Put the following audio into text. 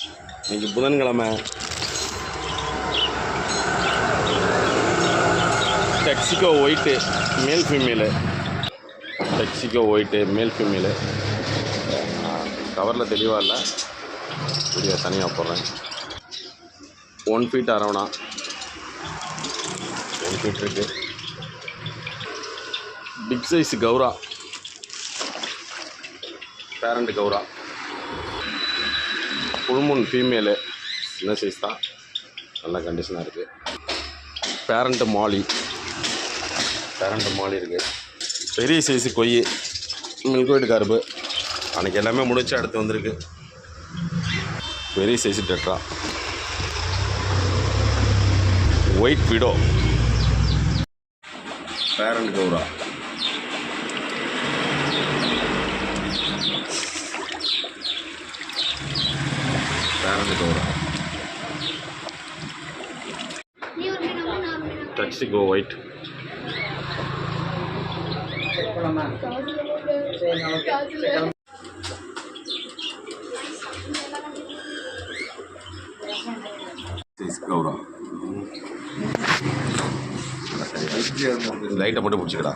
இன்னைக்கு புதன்கிழமை. டெக்ஸிகோ ஒயிட்டு மேல் ஃபீமேலு. டெக்ஸிகோ ஒயிட்டு மேல் ஃபீமேலு. கவரில் தெளிவாக இல்லை, வீடியோ தனியாக போடுறேன். 1 ஃபீட் அரவணா, 1 ஃபீட் இருக்குது. பிக் சைஸ் கௌரா, பேரண்ட் கௌரா. புல்முன் ஃபீமேலு, சின்ன சைஸ் தான், நல்ல கண்டிஷனாக இருக்குது. பேரண்ட் மாலி, பேரண்ட் மாலி இருக்குது. பெரிய சைஸு கொய்யு, மில்க் ஒயிட் கருப்பு. அன்றைக்கி எல்லாமே முடிச்சு அடுத்து வந்திருக்கு. பெரிய சைஸு டெட்ரா. ஒயிட் விடோ, பேரண்ட் கௌரா. பேரண்ட் கௌரா. டெக்ஸிகோ ஒயிட். கௌரா லைட்டை மட்டும் பிடிச்சிக்கடா.